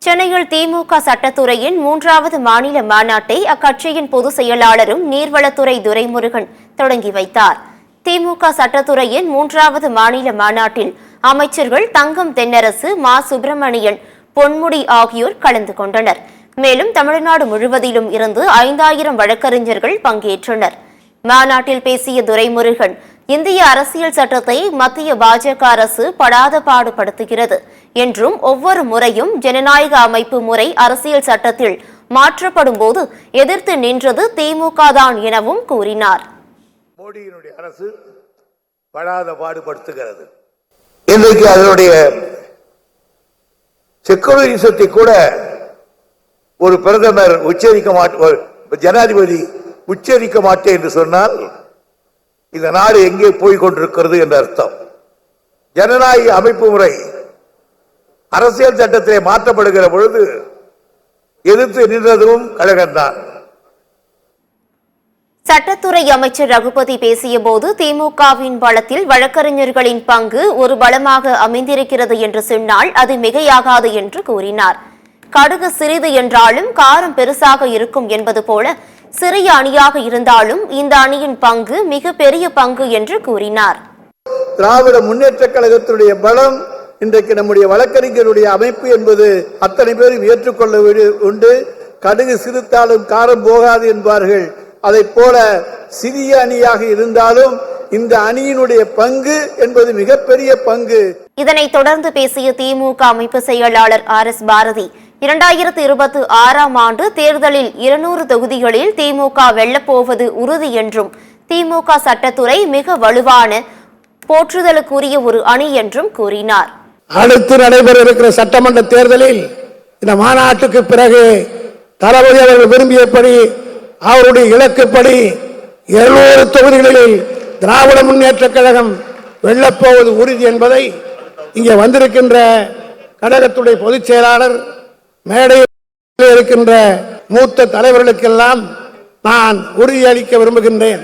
சென்னையில் திமுக சட்டத்துறையின் 3வது மாநில மாநாட்டை அக்கட்சியின் பொதுச் செயலாளரும் நீர்வளத்துறை துரைமுருகன் தொடங்கி வைத்தார். திமுக சட்டத்துறையின் 3வது மாநில மாநாட்டில் அமைச்சர்கள் தங்கம் தென்னரசு, மா சுப்பிரமணியன், பொன்முடி ஆகியோர் கலந்து கொண்டனர். மேலும் தமிழ்நாடு முழுவதிலும் இருந்து 5000 வழக்கறிஞர்கள் பங்கேற்றனர். மாநாட்டில் பேசிய துரைமுருகன், இந்திய அரசியல் சட்டத்தை மத்திய பாஜக அரசு படாத பாடுபடுத்துகிறது என்றும் ஒவ்வொரு முறையும் ஜனநாயக அமைப்பு முறை அரசியல் சட்டத்தில் மாற்றப்படும் போது எதிர்த்து நின்றது திமுக தான் எனவும் கூறினார். மோடியினுடைய அரசு படாத பாடுபடுத்துகிறது. இன்றைக்கு அதனுடைய செக்குலரிசத்தை கூட ஒரு பிரதமர் உச்சரிக்க மாட்டேன், ஜனாதிபதி உச்சரிக்க மாட்டேன் என்று சொன்னால் இந்த நாடு எங்கே போய் கொண்டிருக்கிறது என்ற அர்த்தம். ஜனநாயக அமைப்பு முறை அரசியல் சட்டத்திலே மாற்றப்படுகிற பொழுது எதிர்த்து நின்றதும் கழகம்தான். சட்டத்துறை அமைச்சர் ரகுபதி பேசிய போது திமுகவின் பலத்தில் வழக்கறிஞர்களின் பங்கு ஒரு பலமாக அமைந்திருக்கிறது என்று சொன்னால் அது மிகையாகாது என்று கூறினார். கடுகு சிறிது என்றாலும் காரம் பெருசாக இருக்கும் என்பது போல சிறிய அணியாக இருந்தாலும் இந்த அணியின் பங்கு மிக பெரிய பங்கு என்று கூறினார். திராவிட முன்னேற்ற கழகத்தினுடைய பலம் இன்றைக்கு நம்முடைய வழக்கறிஞருடைய அமைப்பு என்பது அத்தனை பேரும் ஏற்றுக்கொள்ள உண்டு. கடுகு சிறுத்தாலும் காரம் போகாது என்பார்கள். அதை போல சிறிய அணியாக இருந்தாலும் இந்த அணியினுடைய பங்கு என்பது மிகப்பெரிய பங்கு. இதனைத் தொடர்ந்து பேசிய திமுக அமைப்பு செயலாளர் RS பாரதி, 2026ஆம் ஆண்டு தேர்தலில் 200 தொகுதிகளில் திமுக வெல்லப்போவது உறுதி என்றும் திமுக சட்டத்துறை மிக வலுவான போற்றுதலுக்குரிய ஒரு அணி என்றும் கூறினார். அடுத்து நடைபெற இருக்கிற சட்டமன்ற தேர்தலில் இந்த மாநாட்டுக்கு பிறகு தளபதி அவர்கள் விரும்பியபடி அவருடைய இலக்குப்படி 200 தொகுதிகளில் திராவிட முன்னேற்ற கழகம் வெல்லப்போவது உறுதி என்பதை இங்கே வந்திருக்கின்ற கழகத்துடைய பொதுச் செயலாளர், மேடையில் இருக்கின்ற மூத்த தலைவர்களுக்கெல்லாம் நான் உறுதியளிக்க விரும்புகின்றேன்.